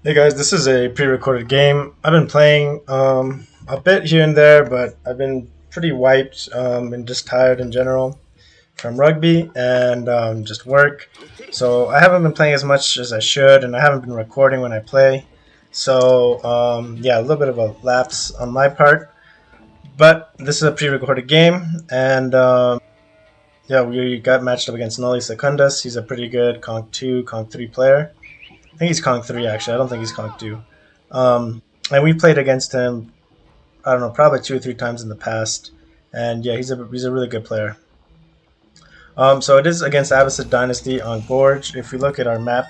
Hey guys, this is a pre-recorded game. I've been playing a bit here and there, but I've been pretty wiped and just tired in general from rugby and just work. So I haven't been playing as much as I should, and I haven't been recording when I play. So yeah, a little bit of a lapse on my part. But this is a pre-recorded game, and yeah, we got matched up against Noli Secundus. He's a pretty good Conk 2, Conk 3 player. I think he's Conk 3 actually. I don't think he's Conk 2. And we played against him. I don't know, probably two or three times in the past. And yeah, he's a really good player. So it is against Abbasid Dynasty on Gorge. If we look at our map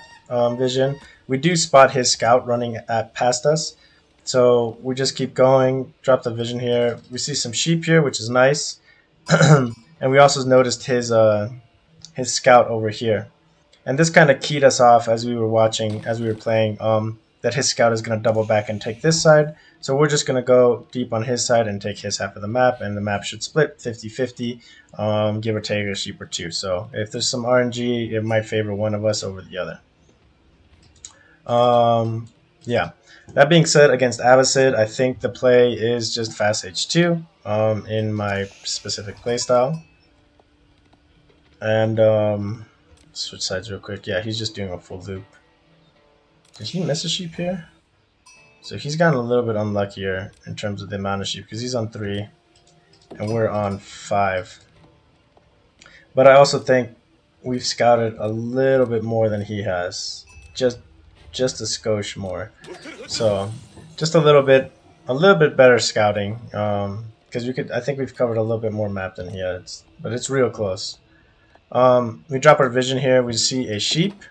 vision, we do spot his scout running at past us. So we just keep going. Drop the vision here. We see some sheep here, which is nice. And we also noticed his scout over here. And this kind of keyed us off as we were watching, as we were playing, that his scout is going to double back and take this side. So we're just going to go deep on his side and take his half of the map, and the map should split 50-50, give or take a sheep or two. So if there's some RNG, it might favor one of us over the other. Yeah. That being said, against Abbasid, I think the play is just fast H2 in my specific playstyle. And switch sides real quick. Yeah, he's just doing a full loop. Did he miss a sheep here? So he's gotten a little bit unluckier in terms of the amount of sheep because he's on 3 and we're on 5. But I also think we've scouted a little bit more than he has. Just a skosh more. So just a little bit better scouting. Because I think we've covered a little bit more map than he has, but it's real close. We drop our vision here. We see a sheep.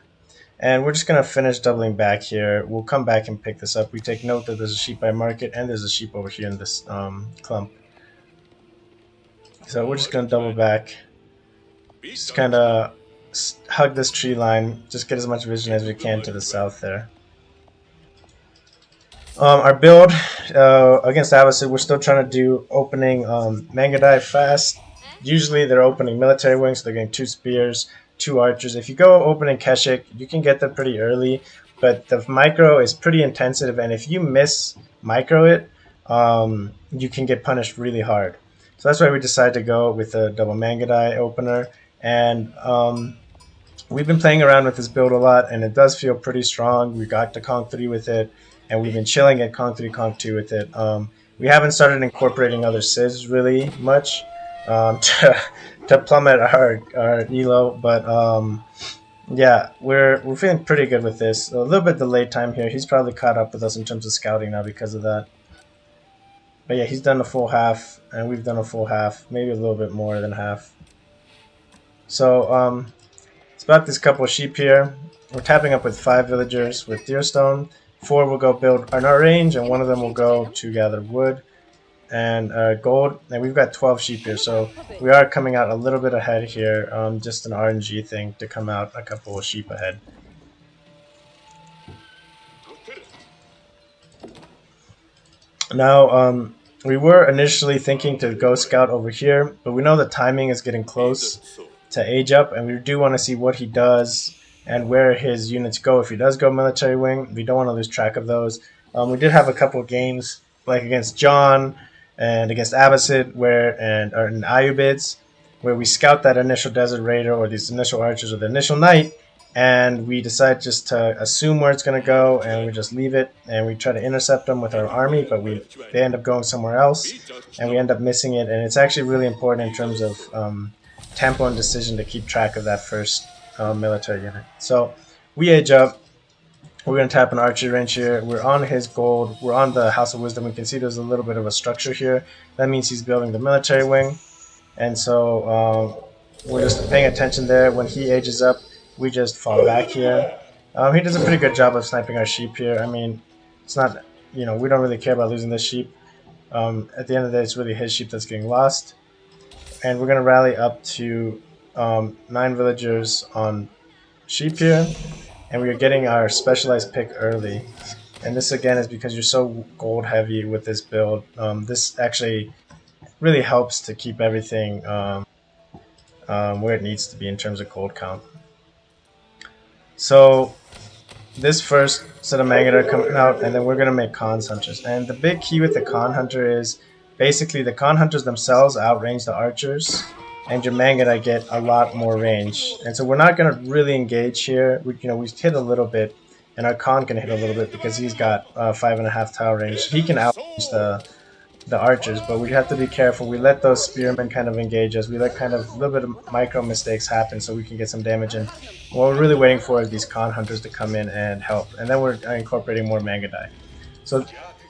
And we're just going to finish doubling back here. We'll come back and pick this up. We take note that there's a sheep by market and there's a sheep over here in this clump. So we're just going to double back. Just kind of hug this tree line. Just get as much vision as we can to the south there. Our build against Abbasid, we're still trying to do opening Mangadai fast. Usually they're opening military wings, so they're getting 2 spears, 2 archers. If you go opening Keshik, you can get them pretty early, but the micro is pretty intensive, and if you miss micro it, you can get punished really hard. So that's why we decided to go with a double Mangadai opener, and we've been playing around with this build a lot, and it does feel pretty strong. We got to Conk 3 with it, and we've been chilling at Conk 3, Conk 2 with it. We haven't started incorporating other civs really much to plummet our elo, but yeah, we're feeling pretty good with this. A little bit delayed time here. He's probably caught up with us in terms of scouting now because of that. But yeah, he's done a full half, and we've done a full half, maybe a little bit more than half. So it's about this couple of sheep here. We're tapping up with 5 villagers with Deerstone. 4 will go build on our range, and 1 of them will go to gather wood and gold. And we've got 12 sheep here, so we are coming out a little bit ahead here. Just an RNG thing to come out a couple of sheep ahead. Now, we were initially thinking to go scout over here, but we know the timing is getting close to age up, and we do want to see what he does and where his units go. If he does go military wing, we don't want to lose track of those. We did have a couple of games, like against John and against Abbasid, or in Ayubids, where we scout that initial Desert Raider or these initial archers or the initial knight, and we decide just to assume where it's going to go, and we just leave it, and we try to intercept them with our army, but they end up going somewhere else, and we end up missing it, and it's actually really important in terms of tempo and decision to keep track of that first military unit. So we age up. We're going to tap an archery range here. We're on his gold. We're on the House of Wisdom. We can see there's a little bit of a structure here. That means he's building the military wing. And so we're just paying attention there. When he ages up, we just fall back here. He does a pretty good job of sniping our sheep here. I mean, it's not, we don't really care about losing this sheep. At the end of the day, it's really his sheep that's getting lost. And we're going to rally up to 9 villagers on sheep here. And we are getting our specialized pick early. And this again is because you're so gold heavy with this build. This actually really helps to keep everything where it needs to be in terms of gold count. So this first set of manga are coming out, and then we're gonna make Khan's hunters. And the big key with the Khan hunter is basically the Khan hunters themselves outrange the archers, and your manga get a lot more range. And so we're not gonna really engage here. We hit a little bit, and our Khan can hit a little bit because he's got 5.5 tower range. He can outrange the archers, but we have to be careful. We let those spearmen kind of engage us. We let kind of a little bit of micro mistakes happen so we can get some damage in. What we're really waiting for is these Khan hunters to come in and help, and then we're incorporating more manga die. So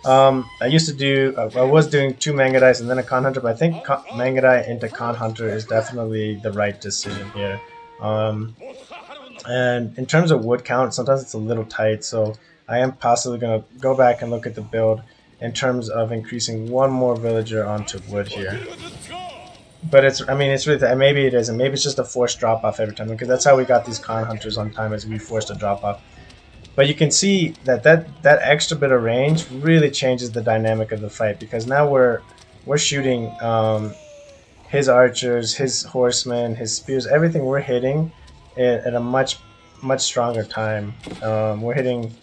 I used to do, I was doing 2 manga dice and then a Khan hunter, but I think manga die into Khan hunter is definitely the right decision here. And in terms of wood count, sometimes it's a little tight, so I am possibly going to go back and look at the build in terms of increasing one more villager onto wood here. But it's really, maybe it isn't. Maybe it's just a forced drop off every time, because that's how we got these Khan hunters on time, is we forced a drop off. But you can see that extra bit of range really changes the dynamic of the fight, because now we're shooting his archers, his horsemen, his spears, everything we're hitting at a much stronger time. We're hitting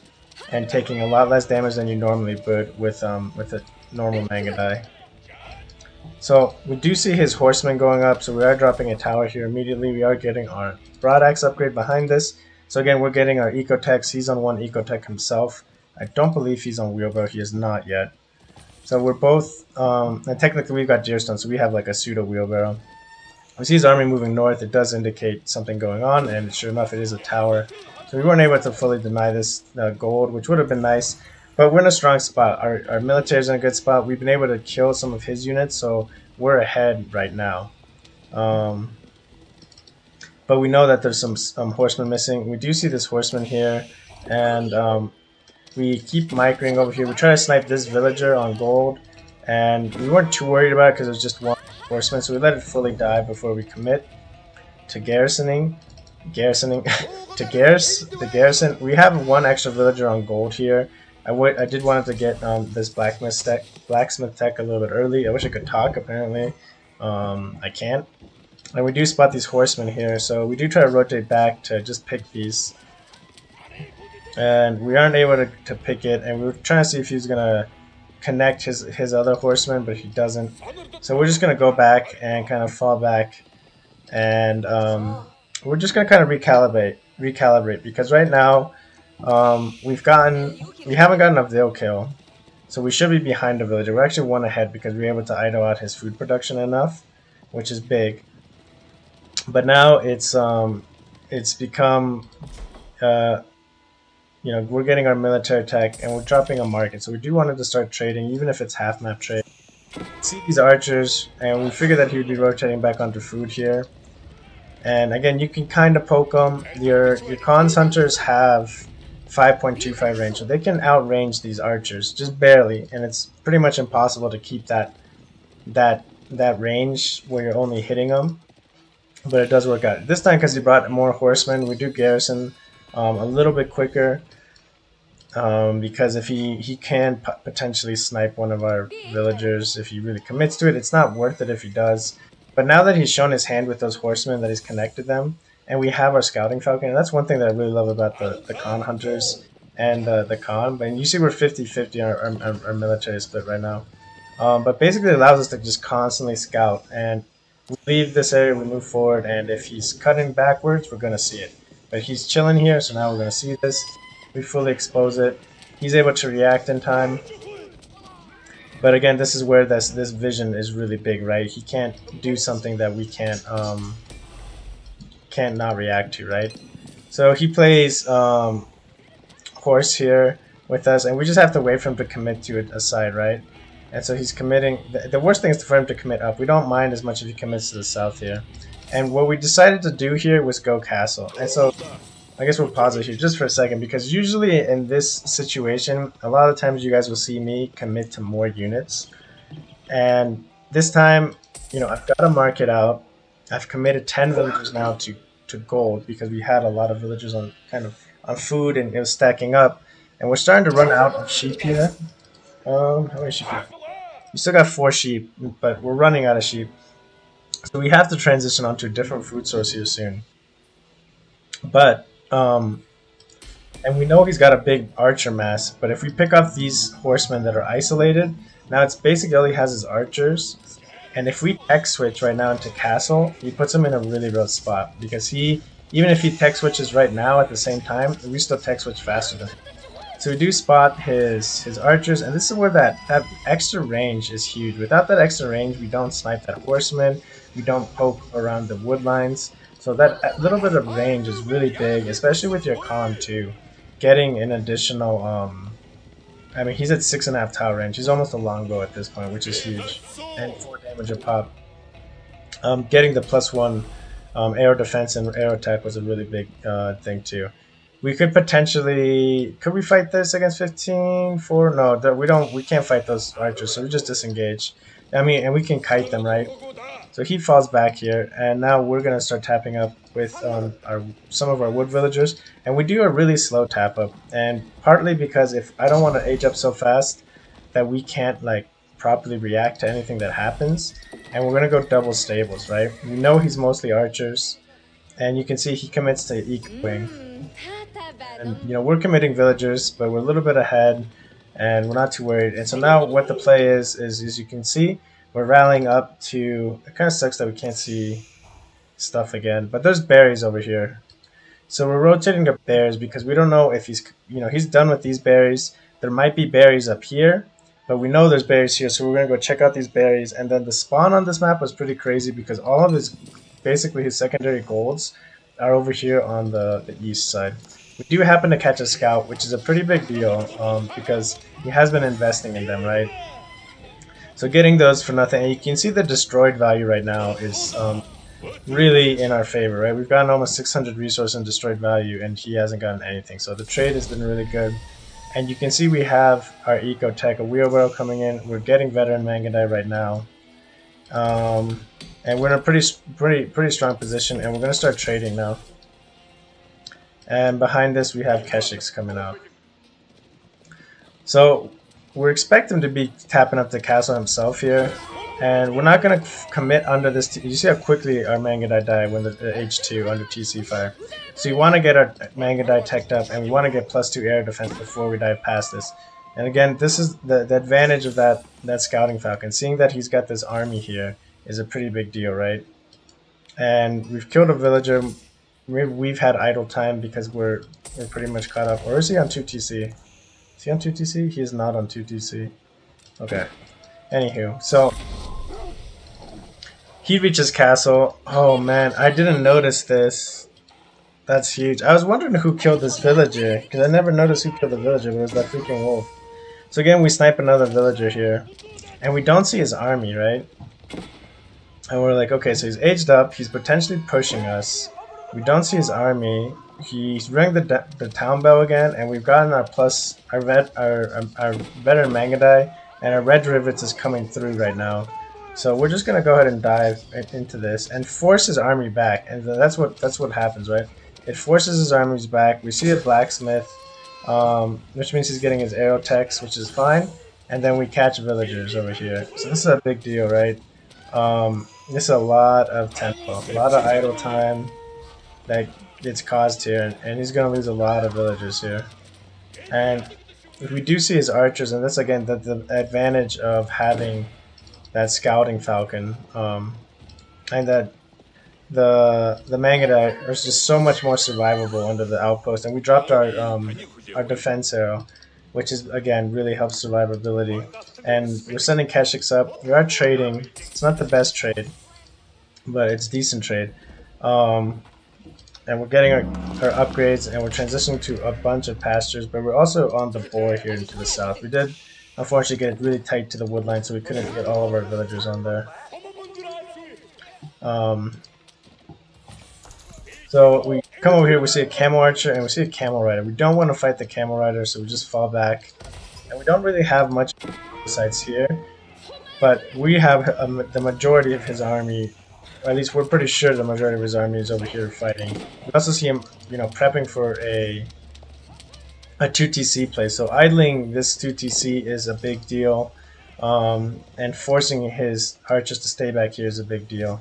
and taking a lot less damage than you normally would with a normal manga die. So we do see his horsemen going up, so we are dropping a tower here immediately. We are getting our broadaxe upgrade behind this. So again, we're getting our ecotechs. He's on 1 ecotech himself. I don't believe he's on wheelbarrow. He is not yet. So we're both, and technically we've got deerstone, so we have like a pseudo wheelbarrow. We see his army moving north. It does indicate something going on, and sure enough, it is a tower. So we weren't able to fully deny this gold, which would have been nice. But we're in a strong spot. Our military is in a good spot. We've been able to kill some of his units, so we're ahead right now. But we know that there's some horsemen missing. We do see this horseman here, and we keep microing over here. We try to snipe this villager on gold, and we weren't too worried about it because it was just 1 horseman, so we let it fully die before we commit to garrisoning to the garrison. We have 1 extra villager on gold here. I did want to get this blacksmith tech a little bit early. I wish I could talk. Apparently I can't. And we do spot these horsemen here, so we do try to rotate back to just pick these, and we aren't able to pick it, and we were trying to see if he was gonna connect his other horsemen, but he doesn't. So we're just gonna go back and kind of fall back, and we're just gonna kind of recalibrate, because right now we haven't gotten a Vil kill, so we should be behind the villager. We're actually 1 ahead because we were able to idle out his food production enough, which is big. But now it's become we're getting our military tech and we're dropping a market, so we do want to start trading, even if it's half map trade. See these archers, and we figured that he would be rotating back onto food here. And again, you can kind of poke them. Your Khan's hunters have 5.25 range, so they can outrange these archers just barely, and it's pretty much impossible to keep that range where you're only hitting them. But it does work out this time because he brought more horsemen. We do garrison a little bit quicker, because if he can potentially snipe one of our villagers if he really commits to it. It's not worth it if he does. But now that he's shown his hand with those horsemen, that he's connected them, and we have our scouting falcon, and that's one thing that I really love about the Khan hunters and the Khan. But you see we're 50-50 our military split right now. But basically it allows us to just constantly scout, and we leave this area, we move forward, and if he's cutting backwards, we're going to see it. But he's chilling here, so now we're going to see this. We fully expose it. He's able to react in time. But again, this is where this vision is really big, right? He can't do something that we can't not react to, right? So he plays horse here with us, and we just have to wait for him to commit to a side, right? And so he's committing. The worst thing is for him to commit up. We don't mind as much if he commits to the south here. And what we decided to do here was go castle. And so I guess we'll pause it here just for a second, because usually in this situation, a lot of times you guys will see me commit to more units. And this time, I've got to mark it out. I've committed 10 villagers now to gold, because we had a lot of villagers on food, and it was stacking up. And we're starting to run out of sheep here. How many sheep? We still got 4 sheep, but we're running out of sheep. So we have to transition onto a different food source here soon. But And we know he's got a big archer mass, but if we pick off these horsemen that are isolated, now it's basically all he has is archers. And if we tech switch right now into castle, he puts him in a really rough spot because he, even if he tech switches right now at the same time, we still tech switch faster than him. So we do spot his archers, and this is where that extra range is huge. Without that extra range, we don't snipe that horseman, we don't poke around the wood lines. So that little bit of range is really big, especially with your con too. Getting an additional, I mean, he's at 6.5 tower range. He's almost a longbow at this point, which is huge, and 4 damage a pop. Getting the +1 arrow defense and arrow attack was a really big thing too. We could potentially, could we fight this against 15? 4? No, we can't fight those archers, so we just disengage. I mean, and we can kite them, right? So he falls back here, and now we're gonna start tapping up with some of our wood villagers, and we do a really slow tap up, and partly because if I don't want to age up so fast that we can't like properly react to anything that happens, and we're gonna go double stables, right? We know he's mostly archers, and you can see he commits to ecoing, and you know we're committing villagers, but we're a little bit ahead, and we're not too worried. And so now what the play is as you can see, we're rallying up to. It kind of sucks that we can't see stuff again, but there's berries over here. So we're rotating the bears because we don't know if he's done with these berries. There might be berries up here, but we know there's berries here, so we're gonna go check out these berries. And then the spawn on this map was pretty crazy because all of basically his secondary golds are over here on the east side. We do happen to catch a scout, which is a pretty big deal because he has been investing in them, right? So getting those for nothing, and you can see the destroyed value right now is really in our favor, right? We've gotten almost 600 resource and destroyed value, and he hasn't gotten anything. So the trade has been really good. And you can see we have our eco tech, a wheelbarrow coming in. We're getting veteran Mangandai right now, and we're in a pretty strong position. And we're gonna start trading now. And behind this, we have Keshiks coming out. So we're expecting him to be tapping up the castle himself here. And we're not going to commit under this. You see how quickly our Mangandai die when the H2 under TC fire. So you want to get our Mangandai teched up, and we want to get +2 air defense before we dive past this. And again, this is the advantage of that Scouting Falcon. Seeing that he's got this army here is a pretty big deal, right? And we've killed a villager. We've had idle time because we're pretty much caught up. Or is he on 2TC? Is he on 2TC? He is not on 2TC. Okay. Anywho, so he reaches castle. Oh man, I didn't notice this. That's huge. I was wondering who killed this villager, because I never noticed who killed the villager, but it was that freaking wolf. So again, we snipe another villager here, and we don't see his army, right? And we're like, okay, so he's aged up, he's potentially pushing us. We don't see his army. He's ringing the town bell again, and we've gotten our veteran Mangandai, and our red rivets is coming through right now. So we're just gonna go ahead and dive into this and force his army back, and that's what happens, right? It forces his armies back. We see a blacksmith, which means he's getting his arrow techs, which is fine. And then we catch villagers over here. So this is a big deal, right? This is a lot of tempo, a lot of idle time that gets caused here, and he's gonna lose a lot of villagers here. And if we do see his archers, and that's again the advantage of having that Scouting Falcon, and that the Mangandai are just so much more survivable under the outpost. And we dropped our defense arrow, which is again really helps survivability. And we're sending Keshiks up. We are trading. It's not the best trade, but it's decent trade. And we're getting our upgrades, and we're transitioning to a bunch of pastures, but we're also on the boar here into the south. We did unfortunately get it really tight to the wood line, so we couldn't get all of our villagers on there. So we come over here, we see a camel archer, and we see a camel rider. We don't want to fight the camel rider, so we just fall back. And we don't really have much sites here, but we have the majority of his army. At least we're pretty sure the majority of his army is over here fighting. We also see him, prepping for a 2TC play. So idling this 2TC is a big deal, and forcing his archers to stay back here is a big deal.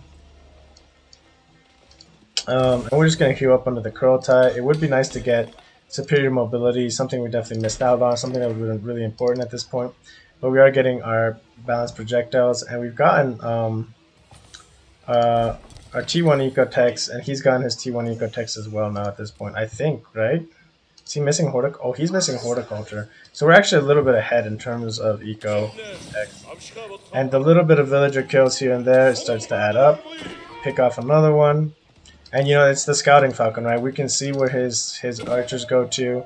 And we're just going to queue up under the curl tie. It would be nice to get superior mobility, something we definitely missed out on, something that would have been really important at this point. But we are getting our balanced projectiles, and we've gotten uh, our T1 Eco Text, and he's gotten his T1 Eco Text as well now at this point, I think, right? Is he missing horticulture? Oh, he's missing horticulture. So we're actually a little bit ahead in terms of eco tech. And the little bit of villager kills here and there starts to add up. Pick off another one. And you know, it's the scouting falcon, right? We can see where his archers go to.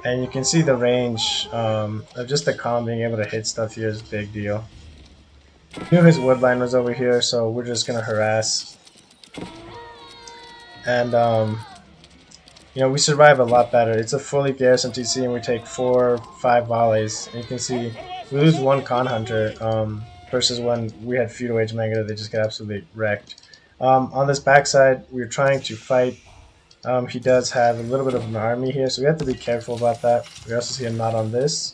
And you can see the range of just the Khan being able to hit stuff here is a big deal. Knew his woodline was over here, so we're just going to harass. And you know, we survive a lot better. It's a fully garrison TC, and we take 4 or 5 volleys. And you can see we lose 1 Khan Hunter versus when we had feudal age Manga, they just get absolutely wrecked. On this backside, we're trying to fight. He does have a little bit of an army here, so we have to be careful about that. We also see a knot on this,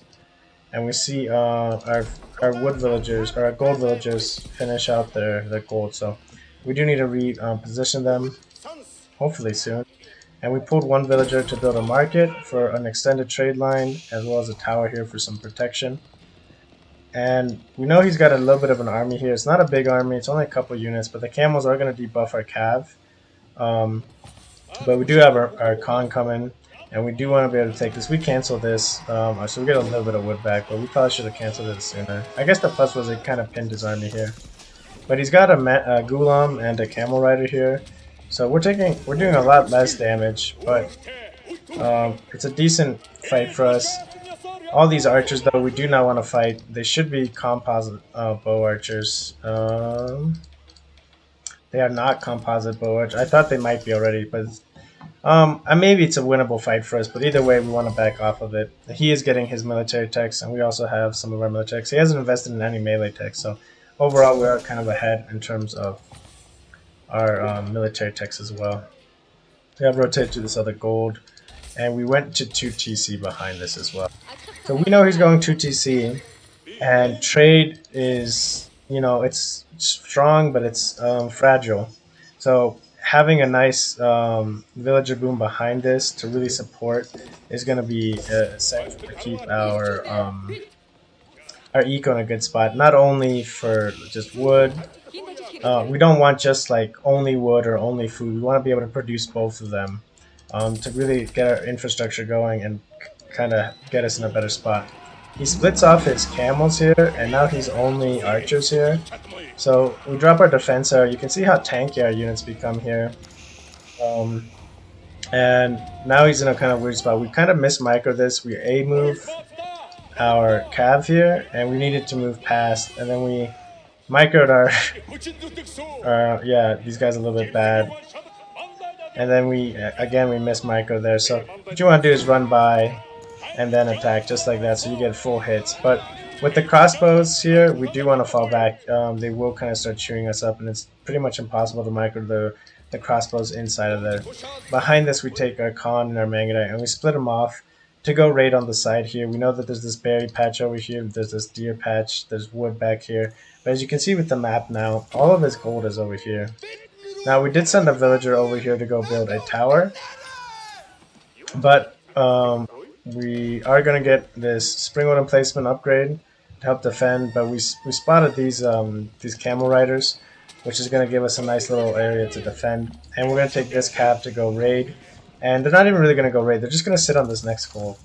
and we see our wood villagers, or our gold villagers, finish out their gold. So we do need to reposition them, hopefully soon. And we pulled 1 villager to build a market for an extended trade line, as well as a tower here for some protection. And we know he's got a little bit of an army here. It's not a big army, it's only a couple units, but the camels are going to debuff our cav. But we do have our Khan coming, and we do want to be able to take this. We cancel this, so we get a little bit of wood back, but we probably should have canceled it sooner. I guess the plus was it kind of pinned his army here. But he's got a Gulam and a camel rider here. So we're doing a lot less damage, but it's a decent fight for us. All these archers, though, we do not want to fight. They should be composite bow archers. They are not composite bow archers. I thought they might be already, but maybe it's a winnable fight for us. But either way, we want to back off of it. He is getting his military techs, and we also have some of our military techs. He hasn't invested in any melee techs, so overall we are kind of ahead in terms of our military techs as well. We have rotated to this other gold, and we went to 2 TC behind this as well. So we know he's going 2 TC, and trade is, you know, it's strong, but it's fragile. So having a nice villager boom behind this to really support is going to be essential to keep our eco in a good spot. Not only for just wood. We don't want just like only wood or only food. We want to be able to produce both of them to really get our infrastructure going and kind of get us in a better spot. He splits off his camels here, and now he's only archers here. So we drop our defense arrow. You can see how tanky our units become here. And now he's in a kind of weird spot. We kind of mismicro this. We A-move our cav here, and we needed to move past, and then we microed our yeah, these guys are a little bit bad, and then we miss micro there. So what you want to do is run by and then attack just like that, so you get full hits. But with the crossbows here, we do want to fall back. They will kind of start chewing us up, and it's pretty much impossible to micro the crossbows inside of there. Behind this, we take our Khan and our Mangudai, and we split them off to go raid on the side here. We know that there's this berry patch over here, there's this deer patch, there's wood back here. But as you can see with the map now, all of his gold is over here. Now we did send a villager over here to go build a tower, but we are going to get this springwood emplacement upgrade to help defend. But we spotted these camel riders, which is going to give us a nice little area to defend. And we're going to take this cav to go raid. And they're not even really going to go raid, they're just going to sit on this next gold.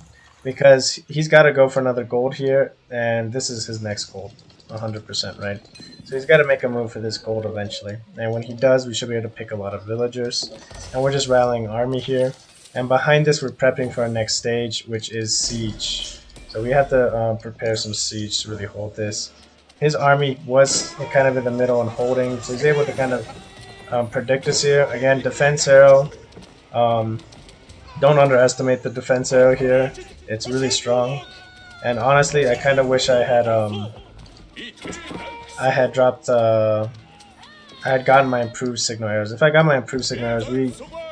Because he's got to go for another gold here, and this is his next gold. 100%, right? So he's got to make a move for this gold eventually. And when he does, we should be able to pick a lot of villagers. And we're just rallying army here. And behind this, we're prepping for our next stage, which is siege. So we have to prepare some siege to really hold this. His army was kind of in the middle and holding, so he's able to kind of predict us here. Again, defense arrow. Don't underestimate the defense arrow here. It's really strong. And honestly, I kind of wish I had gotten my improved signal arrows. If I got my improved signal arrows,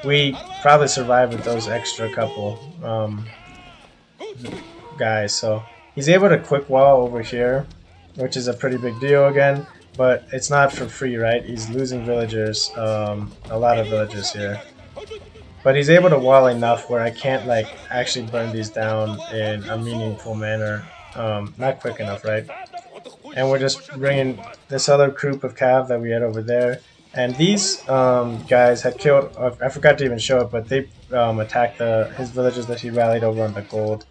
we probably survived with those extra couple guys. So he's able to quick wall over here, which is a pretty big deal again. But it's not for free, right? He's losing villagers, a lot of villagers here. but he's able to wall enough where I can't like actually burn these down in a meaningful manner. Not quick enough, right? And we're just bringing this other group of cav that we had over there. And these guys had killed. I forgot to even show it, but they attacked his villages that he rallied over on the gold.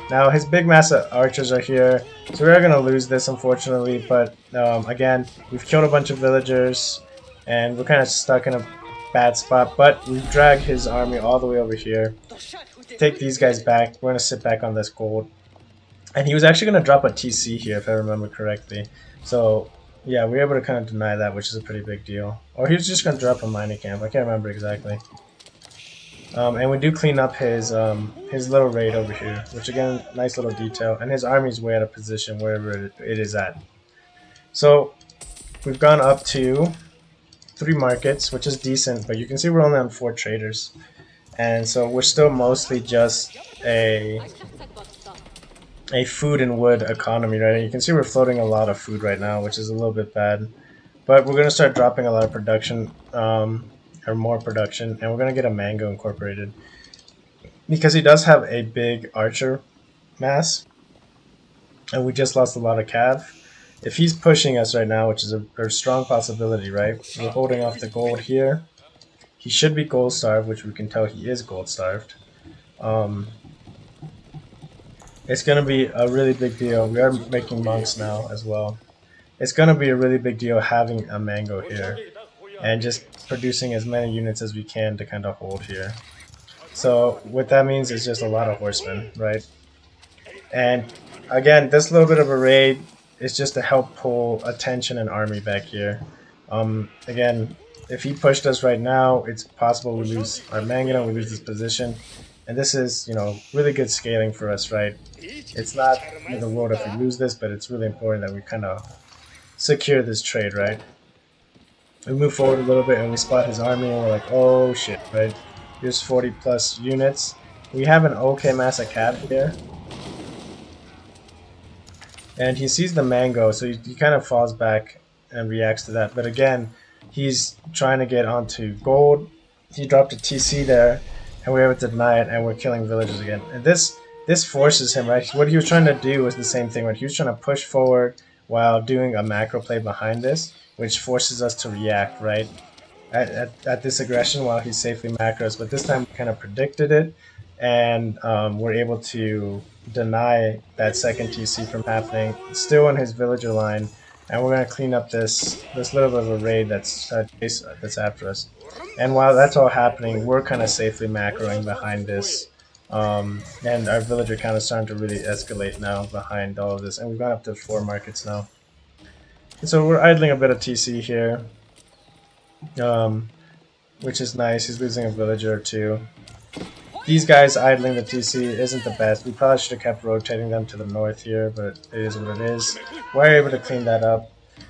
Now his big mass of archers are here, so we are going to lose this unfortunately. But again, we've killed a bunch of villagers, and we're kind of stuck in a bad spot. But we've dragged his army all the way over here. Take these guys back. We're going to sit back on this gold. And he was actually going to drop a TC here, if I remember correctly. So, yeah, we were able to kind of deny that, which is a pretty big deal. Or he was just going to drop a mining camp. I can't remember exactly. And we do clean up his little raid over here, which, again, nice little detail. And his army's way out of position wherever it is at. So, we've gone up to 3 markets, which is decent. But you can see we're only on 4 traders. And so we're still mostly just a food and wood economy, right? And you can see we're floating a lot of food right now, which is a little bit bad. But we're going to start dropping a lot of production, or more production, and we're going to get a mango incorporated. Because he does have a big archer mass, and we just lost a lot of cav. If he's pushing us right now, which is a strong possibility, right? We're holding off the gold here. He should be gold starved, which we can tell he is gold starved. It's going to be a really big deal. We are making monks now as well. It's going to be a really big deal having a mango here and just producing as many units as we can to kind of hold here. So what that means is just a lot of horsemen, right? And again, this little bit of a raid is just to help pull attention and army back here. Again, if he pushed us right now, it's possible we lose our Mangano, we lose this position. And this is, you know, really good scaling for us, right? It's not the world if we lose this, but it's really important that we kind of secure this trade, right? We move forward a little bit and we spot his army and we're like, oh shit, right? Here's 40 plus units. We have an okay mass of cav here. And he sees the mango, so he kind of falls back and reacts to that. But again, he's trying to get onto gold. He dropped a TC there. And we're able to deny it, and we're killing villagers again. And this forces him, right? What he was trying to do was the same thing. Right? He was trying to push forward while doing a macro play behind this, which forces us to react, right? At this aggression while he safely macros. But this time we kind of predicted it, and we're able to deny that second TC from happening. It's still on his villager line, and we're going to clean up this little bit of a raid that's after us. And while that's all happening, we're kind of safely macroing behind this. And our villager count is starting to really escalate now behind all of this. And we've gone up to 4 markets now. And so we're idling a bit of TC here, which is nice. He's losing a villager or 2. These guys idling the TC isn't the best. We probably should have kept rotating them to the north here, but it is what it is. We're able to clean that up.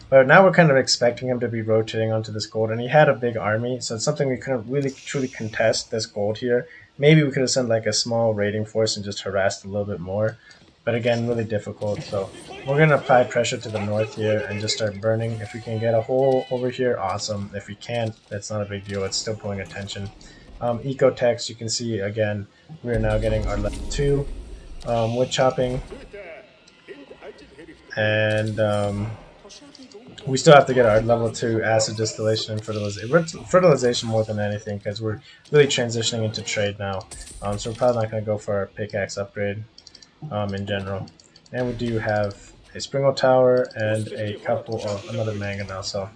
But now we're kind of expecting him to be rotating onto this gold, and he had a big army, so it's something we couldn't really truly contest this gold here. Maybe we could have sent like a small raiding force and just harassed a little bit more, but again, really difficult. So we're going to apply pressure to the north here and just start burning. If we can get a hole over here, awesome. If we can't, that's not a big deal. It's still pulling attention. Ecotex, you can see again, we're now getting our level 2 wood chopping, and we still have to get our level 2 acid distillation and fertilization more than anything, because we're really transitioning into trade now. So we're probably not going to go for our pickaxe upgrade in general. And we do have a Springle Tower and a couple of another manganese. So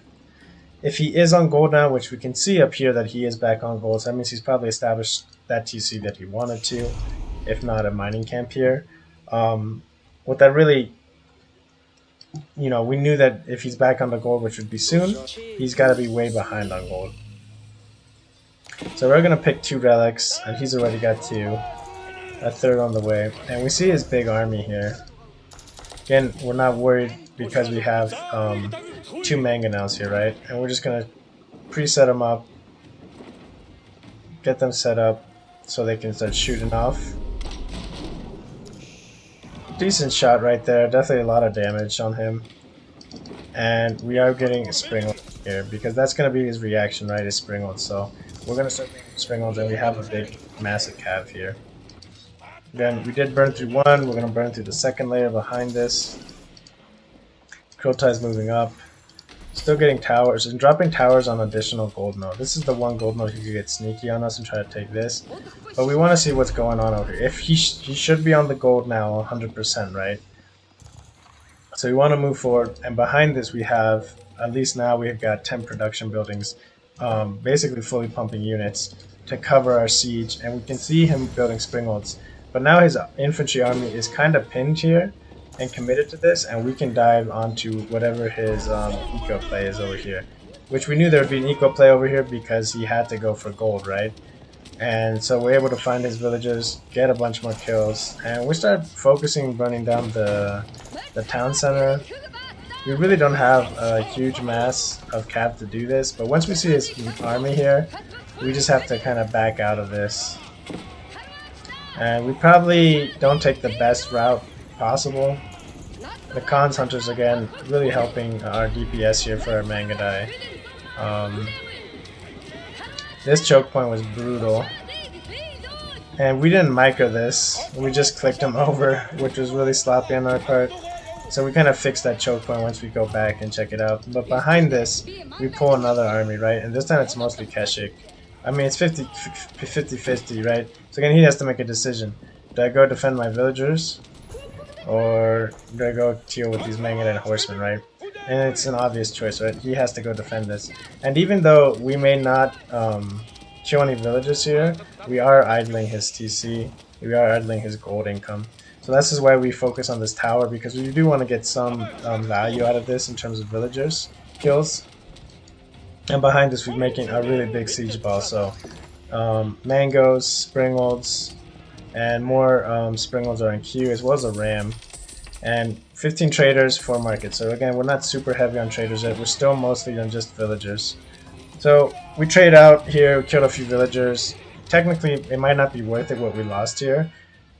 if he is on gold now, which we can see up here that he is back on gold, so that means he's probably established that TC that he wanted to, if not a mining camp here. What that really, you know, we knew that if he's back on the gold, which would be soon, he's got to be way behind on gold. So we're going to pick 2 relics, and he's already got 2. A 3rd on the way. And we see his big army here. Again, we're not worried because we have 2 mangonels here, right? And we're just going to preset them up, get them set up so they can start shooting off. Decent shot right there, definitely a lot of damage on him. And we are getting a spring. here, because that's going to be his reaction, right, is Springolds. So we're going to start making Springolds, and we have a big, massive cav here. Again, we did burn through one, we're going to burn through the second layer behind this. Krotai's moving up. Still getting towers, and dropping towers on additional gold node. This is the one gold node he could get sneaky on us and try to take this. But we want to see what's going on over here. If he should be on the gold now, 100%, right? So we want to move forward, and behind this we have, at least now we've got 10 production buildings, basically fully pumping units to cover our siege, and we can see him building Springolds. But now his infantry army is kind of pinned here and committed to this, and we can dive onto whatever his eco play is over here. Which we knew there would be an eco play over here because he had to go for gold, right? And so we're able to find his villages, get a bunch more kills, and we start focusing burning down the town center. We really don't have a huge mass of cap to do this, but once we see his army here, we just have to kind of back out of this. And we probably don't take the best route possible. The Khan's hunters again really helping our DPS here for our Mangadai. This choke point was brutal, and we didn't micro this, we just clicked him over, which was really sloppy on our part. So we kind of fixed that choke point once we go back and check it out. But behind this, we pull another army, right? And this time it's mostly Keshik. I mean, it's 50-50, right? So again, he has to make a decision. Do I go defend my villagers? Or do I go deal with these Mangadai horsemen, right? And it's an obvious choice, right? He has to go defend this. And even though we may not kill any villages here, we are idling his TC. We are idling his gold income. So this is why we focus on this tower, because we do want to get some value out of this in terms of villagers kills. And behind this, we're making a really big siege ball. So mangoes, Springolds, and more Springolds are in queue, as well as a ram. And 15 traders, 4 markets. So again, we're not super heavy on traders yet. We're still mostly on just villagers. So we trade out here, we killed a few villagers. Technically, it might not be worth it what we lost here,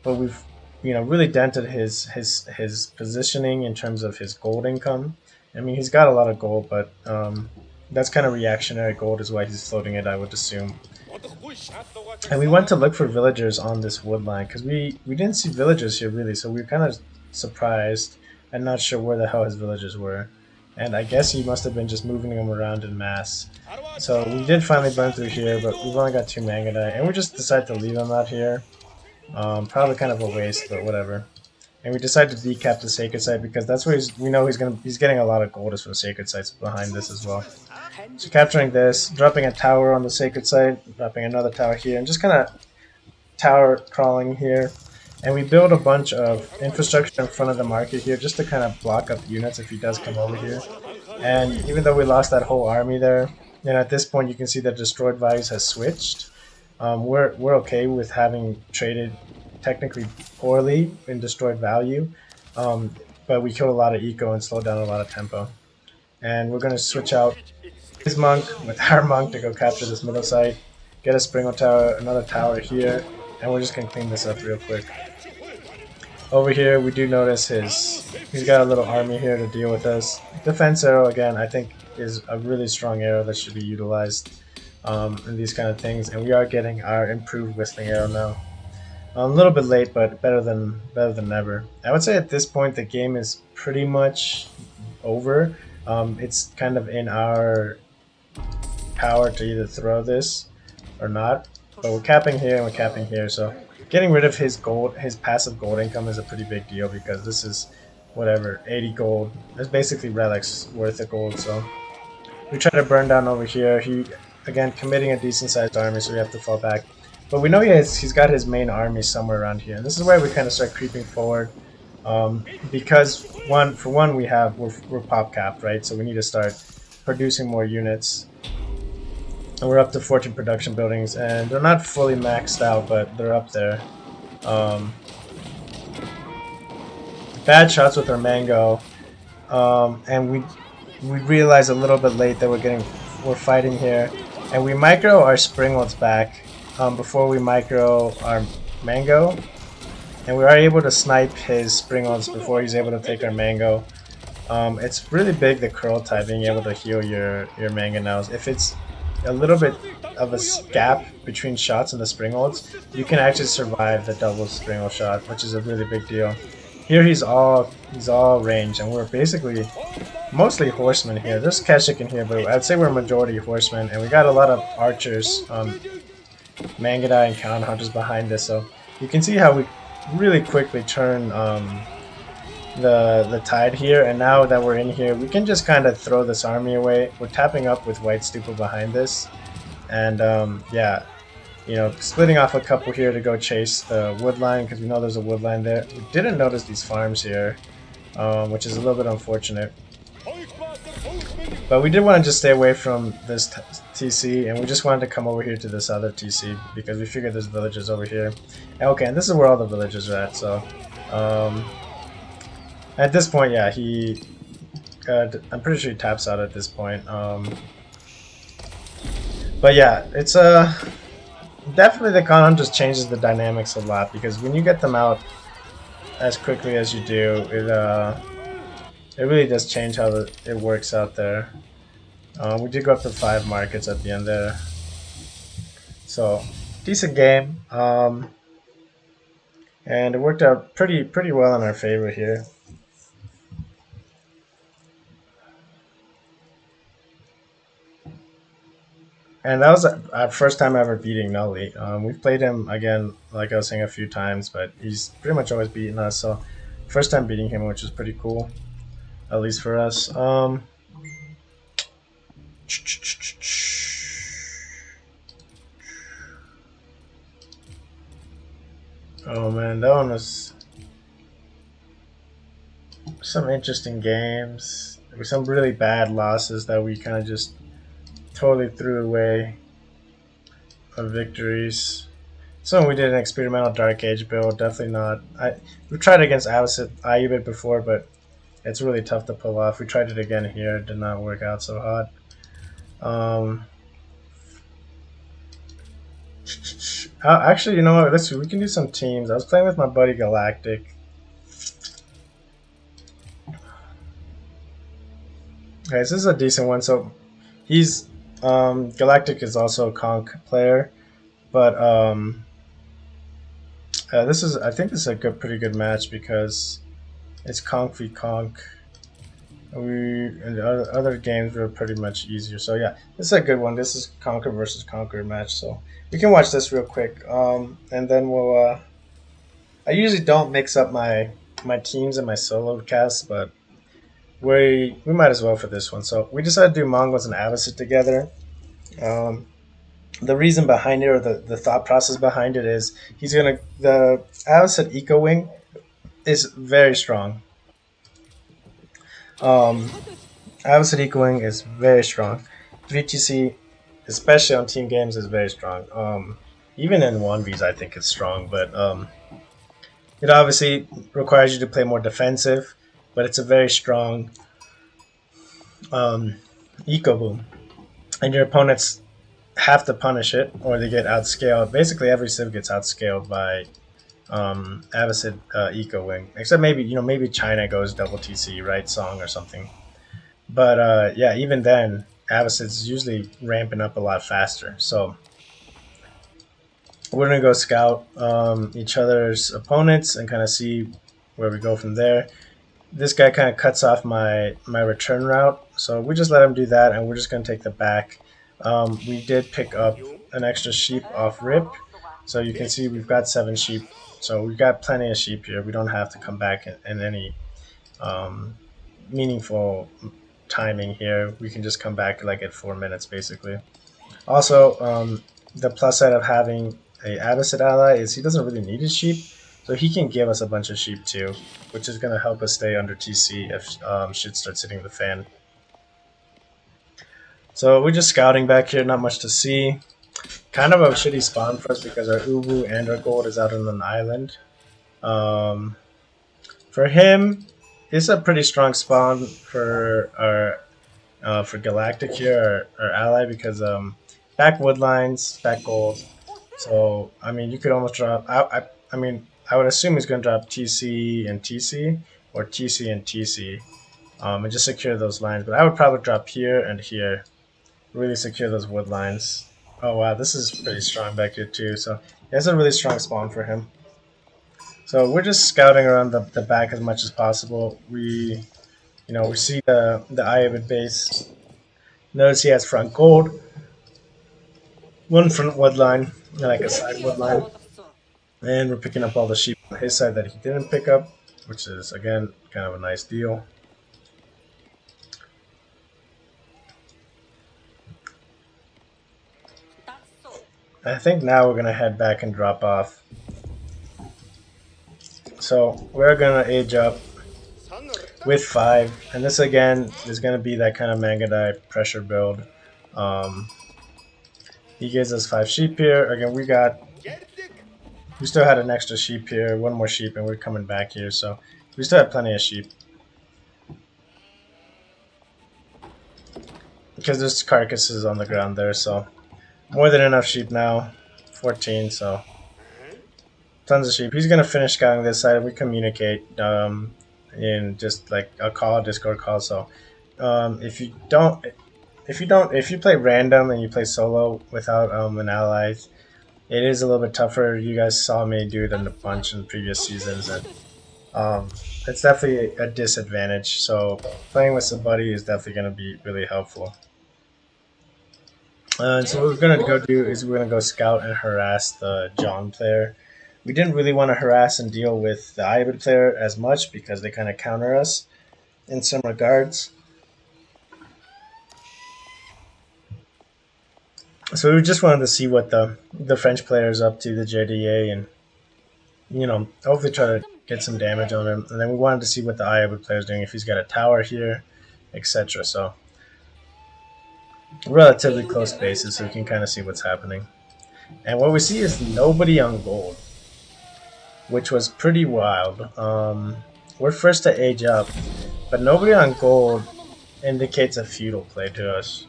but we've really dented his positioning in terms of his gold income. I mean, he's got a lot of gold, but that's kind of reactionary gold is why he's floating it, I would assume. And we went to look for villagers on this wood line because we didn't see villagers here really, so we were kind of surprised and not sure where the hell his villagers were. And I guess he must have been just moving them around in mass. So we did finally burn through here, but we've only got 2 Mangadai, and we just decided to leave them out here. Probably kind of a waste, but whatever. And we decided to decap the sacred site because that's where we know he's getting a lot of gold for the sacred sites behind this as well. So capturing this, dropping a tower on the sacred site, dropping another tower here, and just kind of tower crawling here. And we build a bunch of infrastructure in front of the market here just to kind of block up units if he does come over here. And even though we lost that whole army there, at this point you can see that destroyed values has switched. We're okay with having traded technically poorly in destroyed value, but we killed a lot of eco and slowed down a lot of tempo. And we're going to switch out his monk with our monk to go capture this middle site, get a Springold tower, another tower here, and we're just going to clean this up real quick. Over here we do notice he's got a little army here to deal with us. Defense arrow again I think is a really strong arrow that should be utilized in these kind of things, and we are getting our improved whistling arrow now. A little bit late, but better than never. I would say at this point the game is pretty much over. It's kind of in our power to either throw this or not, but we're capping here and we're capping here, so getting rid of his passive gold income is a pretty big deal because this is whatever 80 gold. It's basically relics worth of gold. So we try to burn down over here. He again committing a decent sized army, so we have to fall back. But we know he's got his main army somewhere around here, and this is where we kind of start creeping forward. Because we're pop capped, right? So we need to start producing more units. And we're up to 14 production buildings, and they're not fully maxed out, but they're up there. Bad shots with our mango, and we realize a little bit late that we're fighting here, and we micro our Springolds back before we micro our mango, and we are able to snipe his Springolds before he's able to take our mango. It's really big, the curl type, being able to heal your mangonels. If it's a little bit of a gap between shots and the spring holds, you can actually survive the double spring hold shot, which is a really big deal. Here he's all range, and we're basically mostly horsemen here. There's Keshik in here, but I'd say we're majority horsemen, and we got a lot of archers, Mangudai and Counter Hunters behind us. So you can see how we really quickly turn the tide here, and now that we're in here, we can just kind of throw this army away. We're tapping up with White Stupa behind this, and yeah, splitting off a couple here to go chase the wood line because we know there's a wood line there. We didn't notice these farms here, which is a little bit unfortunate. But we did want to just stay away from this TC, and we just wanted to come over here to this other TC because we figured there's villages over here. Okay, and this is where all the villages are at, so at this point, yeah, I'm pretty sure he taps out at this point. But yeah, it's definitely the con hunt just changes the dynamics a lot because when you get them out as quickly as you do, it really does change how it works out there. We did go up to 5 markets at the end there, so decent game, and it worked out pretty well in our favor here. And that was our first time ever beating Nully. We've played him again, like I was saying, a few times, but he's pretty much always beaten us. So first time beating him, which is pretty cool, at least for us. Oh man, that one was some interesting games. There were some really bad losses that we kind of just totally threw away of victories. So we did an experimental Dark Age build. Definitely not. We tried against Ayubit before, but it's really tough to pull off. We tried it again here. It did not work out so hot. Actually, you know what? We can do some teams. I was playing with my buddy Galactic. Okay, so this is a decent one. So he's Galactic is also a Conk player, but I think this is a pretty good match because it's Conk v Conk. And the other games were pretty much easier. So yeah, this is a good one. This is Conqueror versus Conqueror match. So we can watch this real quick, and then we'll. I usually don't mix up my teams and my solo casts, but we might as well for this one. So we decided to do Mongols and Abbasid together. The reason behind it, or the thought process behind it, is the Abbasid Eco Wing is very strong. Abbasid Eco Wing is very strong. 3TC, especially on team games, is very strong. Even in 1Vs, I think it's strong, but it obviously requires you to play more defensive, but it's a very strong Eco Boom. And your opponents have to punish it, or they get outscaled. Basically, every Civ gets outscaled by Abbasid Eco Wing, except maybe China goes double TC, right, Song or something. But yeah, even then, Abbasid's usually ramping up a lot faster. So we're gonna go scout each other's opponents and kind of see where we go from there. This guy kind of cuts off my return route, so we just let him do that, and we're just gonna take the back. We did pick up an extra sheep off rip, so you can see we've got 7 sheep. So we've got plenty of sheep here. We don't have to come back in any meaningful timing here. We can just come back like at 4 minutes basically. Also, the plus side of having a Abbasid ally is he doesn't really need his sheep, so he can give us a bunch of sheep too, which is going to help us stay under TC if shit starts hitting the fan. So we're just scouting back here, not much to see. Kind of a shitty spawn for us because our Ubu and our gold is out on an island. For him, it's a pretty strong spawn for for Galactic here, our ally, because back wood lines, back gold. So I mean, you could almost drop. I would assume he's going to drop TC and TC, or TC and TC. and just secure those lines. But I would probably drop here and here, really secure those wood lines. Oh wow, this is pretty strong back here too. So that's a really strong spawn for him. So we're just scouting around the back as much as possible. We see the Iabid base. Notice he has front gold, one front wood line, and like a side wood line. And we're picking up all the sheep on his side that he didn't pick up, which is, again, kind of a nice deal. I think now we're going to head back and drop off. So we're going to age up with 5. And this, again, is going to be that kind of Mangadai pressure build. He gives us 5 sheep here. Again, we still had an extra sheep here, one more sheep, and we're coming back here, so we still have plenty of sheep. Because there's carcasses on the ground there, so more than enough sheep now. 14, so tons of sheep. He's gonna finish scouting this side. We communicate in just like a call, Discord call. So if you play random and you play solo without an ally, it is a little bit tougher. You guys saw me do it in a bunch in previous seasons, and it's definitely a disadvantage. So playing with somebody is definitely going to be really helpful. And so what we're going to go do is we're going to go scout and harass the John player. We didn't really want to harass and deal with the Iabid player as much because they kind of counter us in some regards. So we just wanted to see what the French player is up to, the JDA, and hopefully try to get some damage on him. And then we wanted to see what the Iabid player is doing, if he's got a tower here, etc. So relatively close bases, so we can kind of see what's happening. And what we see is nobody on gold, which was pretty wild. We're first to age up, but nobody on gold indicates a feudal play to us,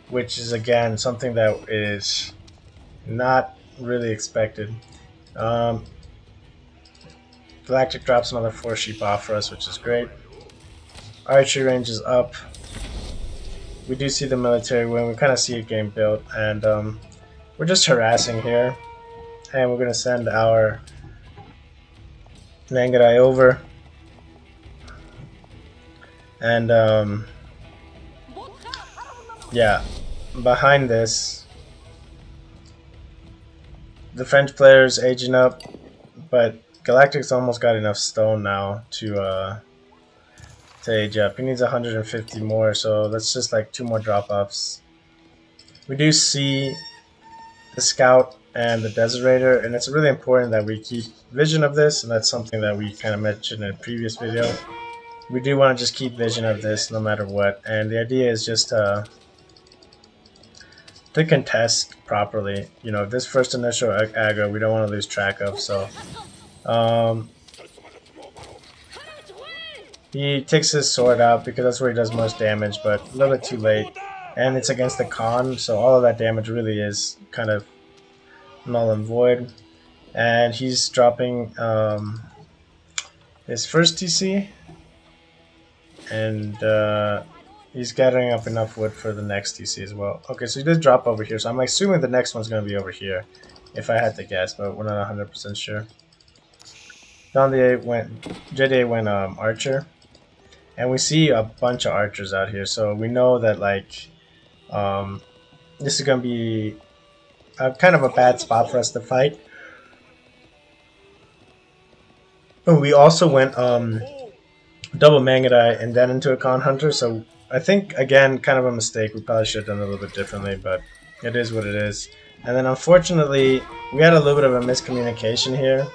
which is, again, something that is not really expected. Galactic drops another 4 sheep off for us, which is great. Archery range is up. We do see the military wing. We kind of see it getting built, and we're just harassing here. And we're going to send our Nangadai over. And yeah, behind this, the French player's aging up, but Galactic's almost got enough stone now to age up. He needs 150 more, so that's just like 2 more drop-offs. We do see the Scout and the Deserator, and it's really important that we keep vision of this, and that's something that we kind of mentioned in a previous video. We do want to just keep vision of this no matter what, and the idea is just to contest properly. This first initial aggro we don't want to lose track of, so he takes his sword out because that's where he does most damage, but a little bit too late. And it's against the Khan, so all of that damage really is kind of null and void. And he's dropping his first TC, and he's gathering up enough wood for the next TC as well. Okay, so he did drop over here, so I'm assuming the next one's going to be over here, if I had to guess, but we're not 100% sure. JDA went Archer, and we see a bunch of archers out here, so we know that this is going to be kind of a bad spot for us to fight. We also went double Mangadai and then into a Khan Hunter, so I think, again, kind of a mistake. We probably should have done it a little bit differently, but it is what it is. And then unfortunately, we had a little bit of a miscommunication here.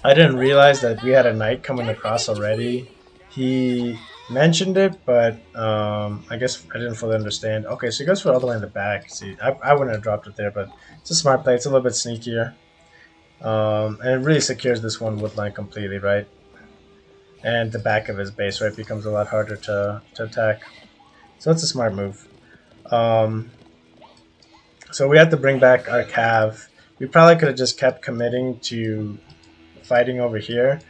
I didn't realize that we had a knight coming across already. He mentioned it, but I guess I didn't fully understand. Okay, so he goes for all the way in the back. See, I wouldn't have dropped it there, but it's a smart play. It's a little bit sneakier. And it really secures this one wood line completely, right? And the back of his base, right, becomes a lot harder to attack. So it's a smart move. So we had to bring back our Cav. We probably could have just kept committing to fighting over here,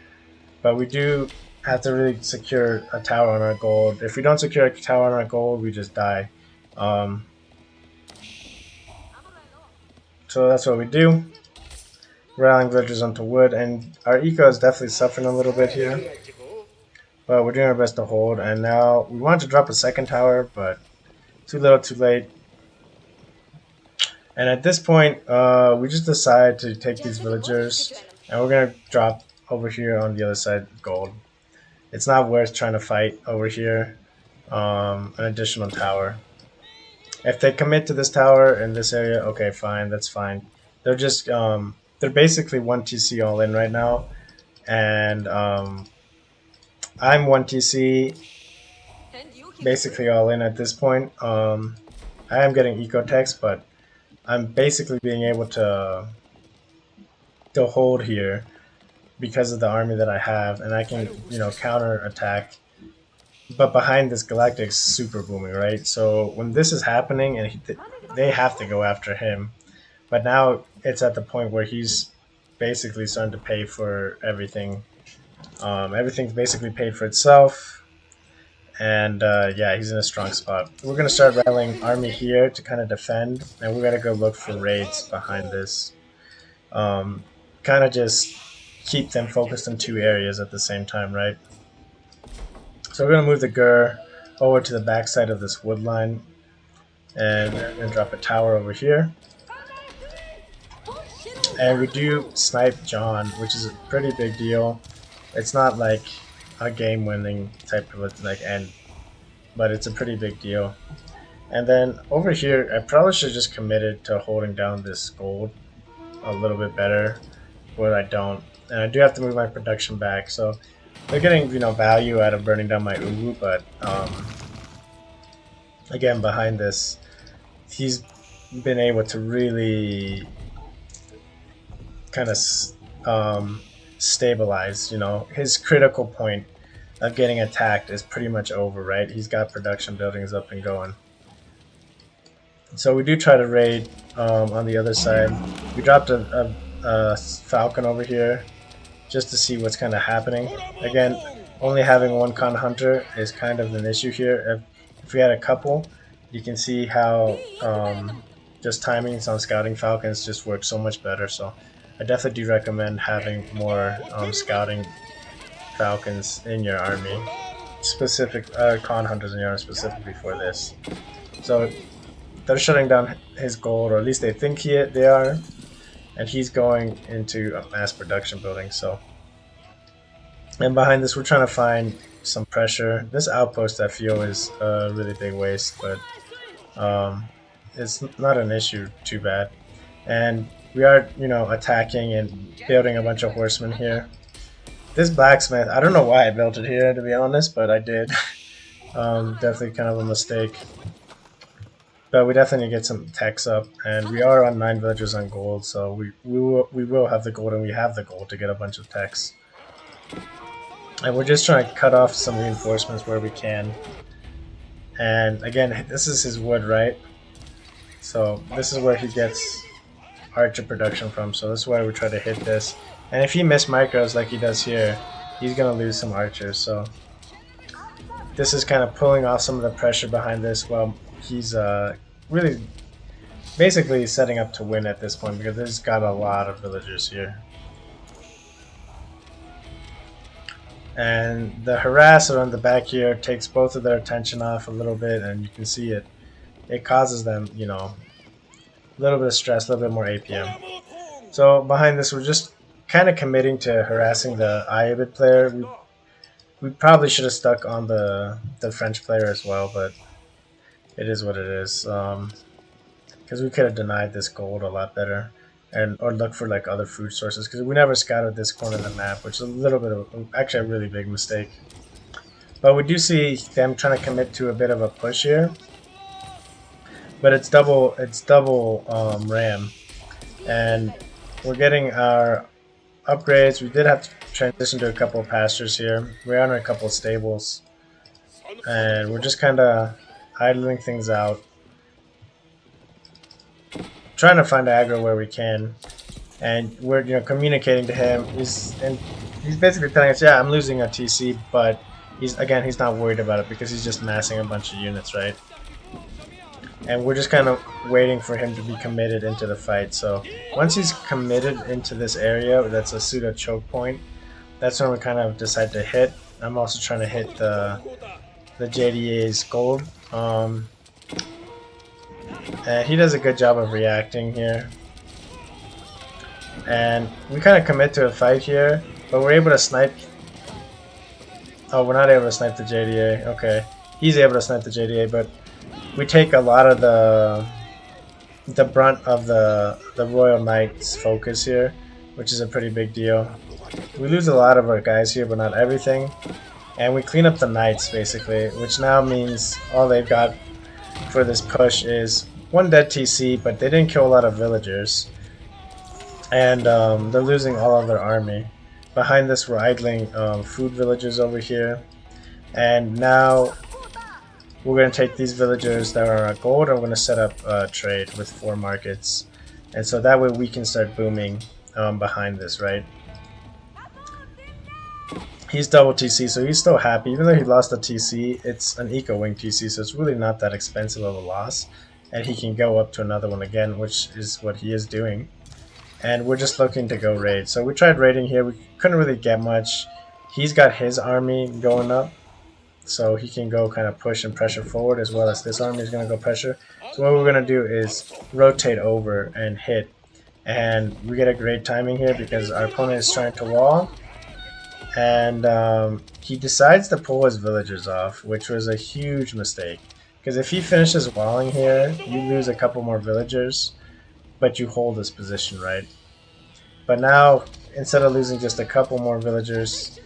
but we do have to really secure a tower on our gold. If we don't secure a tower on our gold, we just die. Um, so that's what we do. Rallying villagers onto wood, and our eco is definitely suffering a little bit here. But we're doing our best to hold, and now we wanted to drop a second tower, but too little too late. And at this point, we just decide to take these villagers, and we're going to drop over here on the other side gold. It's not worth trying to fight over here an additional tower. If they commit to this tower in this area, okay, fine, that's fine. They're just, they're basically 1 TC all in right now, and I'm 1 TC basically all in at this point. I am getting eco text, but I'm basically being able to hold here because of the army that I have, and I can, you know, counter attack. But behind this Galactic's super booming, right? So when this is happening, and they have to go after him, but now it's at the point where he's basically starting to pay for everything. Everything's basically paid for itself, and yeah, he's in a strong spot. We're gonna start rallying army here to kind of defend, and we gotta go look for raids behind this. Kind of just keep them focused in 2 areas at the same time, right? So we're going to move the Gur over to the backside of this wood line, and we're going to drop a tower over here. And we do snipe John, which is a pretty big deal. It's not like a game-winning type of like end, but it's a pretty big deal. And then over here, I probably should have just committed to holding down this gold a little bit better, but I don't. And I do have to move my production back, so they're getting, you know, value out of burning down my Uwu, but again, behind this, he's been able to really kind of stabilize. You know, his critical point of getting attacked is pretty much over, right? He's got production buildings up and going. So we do try to raid on the other side. We dropped a falcon over here just to see what's kind of happening. Again, only having 1 con hunter is kind of an issue here. If we had a couple, you can see how just timings on scouting falcons just work so much better. So I definitely do recommend having more scouting falcons in your army, specific con hunters in your army specifically for this. So they're shutting down his gold, or at least they think they are. And he's going into a mass production building. So, and behind this, we're trying to find some pressure. This outpost, I feel, is a really big waste, but it's not an issue too bad. And we are, you know, attacking and building a bunch of horsemen here. This blacksmith, I don't know why I built it here, to be honest, but I did. Definitely kind of a mistake. But we definitely get some techs up, and we are on 9 villagers on gold, so we will have the gold, and we have the gold to get a bunch of techs. And we're just trying to cut off some reinforcements where we can. And again, this is his wood, right? So this is where he gets archer production from, so that's why we try to hit this. And if he miss micros like he does here, he's going to lose some archers, so this is kind of pulling off some of the pressure behind this while he's really basically setting up to win at this point, because there's got a lot of villagers here. And the harasser on the back here takes both of their attention off a little bit, and you can see it causes them, you know, a little bit of stress, a little bit more APM. So behind this, we're just kind of committing to harassing the Ayabit player. We probably should have stuck on the French player as well, but it is what it is. Because we could have denied this gold a lot better, or look for like other food sources, because we never scouted this corner of the map, which is a little bit of actually a really big mistake. But we do see them trying to commit to a bit of a push here, but it's double ram, and we're getting our upgrades. We did have to transition to a couple of pastures here. We're on a couple of stables, and we're just kind of idling things out, trying to find aggro where we can, and we're, you know, communicating to him. And He's basically telling us, yeah, I'm losing a TC, but he's not worried about it because he's just massing a bunch of units, right? And we're just kind of waiting for him to be committed into the fight. So once he's committed into this area, that's a pseudo choke point. That's when we kind of decide to hit. I'm also trying to hit the JDA's gold. And he does a good job of reacting here. And we kind of commit to a fight here, but we're able to snipe. Oh, we're not able to snipe the JDA. Okay, he's able to snipe the JDA, but we take a lot of the brunt of the Royal Knight's focus here, which is a pretty big deal. We lose a lot of our guys here, but not everything. And we clean up the Knights, basically, which now means all they've got for this push is one dead TC, but they didn't kill a lot of villagers. And they're losing all of their army. Behind this, we're idling food villagers over here. And now we're going to take these villagers that are gold and we're going to set up a trade with 4 markets. And so that way we can start booming behind this, right? He's double TC, so he's still happy. Even though he lost a TC, it's an eco-wing TC, so it's really not that expensive of a loss. And he can go up to another one again, which is what he is doing. And we're just looking to go raid. So we tried raiding here. We couldn't really get much. He's got his army going up, so he can go kind of push and pressure forward, as well as this army is going to go pressure. So what we're going to do is rotate over and hit. And we get a great timing here because our opponent is trying to wall. And he decides to pull his villagers off, which was a huge mistake. Because if he finishes walling here, you lose a couple more villagers, but you hold this position, right? But now, instead of losing just a couple more villagers,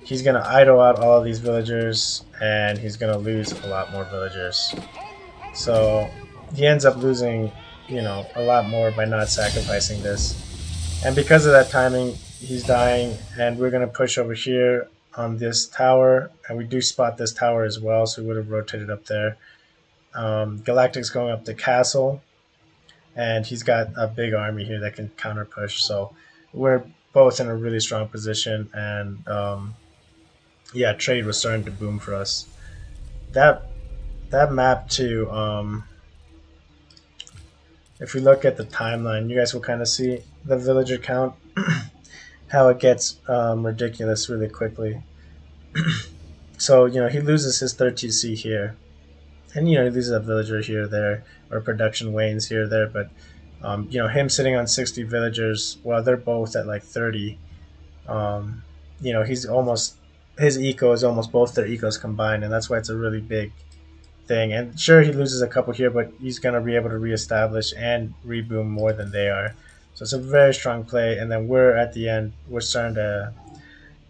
he's going to idle out all of these villagers, and he's going to lose a lot more villagers. So he ends up losing, you know, a lot more by not sacrificing this. And because of that timing, he's dying, and we're going to push over here on this tower, and we do spot this tower as well, so we would have rotated up there. Galactic's going up the castle, and he's got a big army here that can counter push, so we're both in a really strong position, and yeah, trade was starting to boom for us. That map too, if we look at the timeline, you guys will kind of see the villager count, how it gets ridiculous really quickly. So, you know, he loses his 3rd TC here. And, you know, he loses a villager here or there, or production wanes here or there. But, you know, him sitting on 60 villagers, while they're both at like 30, you know, his eco is almost both their ecos combined. And that's why it's a really big thing. And sure, he loses a couple here, but he's going to be able to reestablish and reboom more than they are. So it's a very strong play. And then we're at the end, we're starting to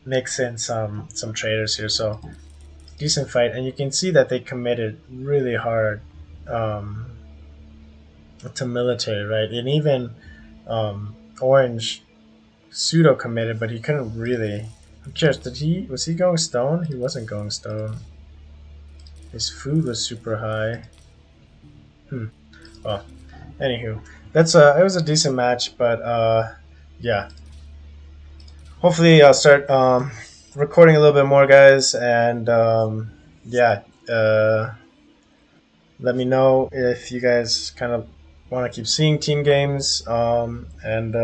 mix in some traders here. So decent fight, and you can see that they committed really hard to military, right? And even Orange pseudo committed, but he couldn't really. I'm curious, was he going stone? He wasn't going stone. His food was super high. Well, anywho, it was a decent match, but yeah. Hopefully I'll start recording a little bit more, guys, and yeah, let me know if you guys kind of want to keep seeing team games, and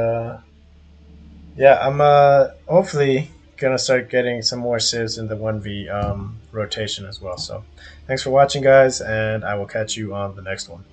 yeah, I'm hopefully gonna start getting some more civs in the 1v rotation as well. So thanks for watching, guys, and I will catch you on the next one.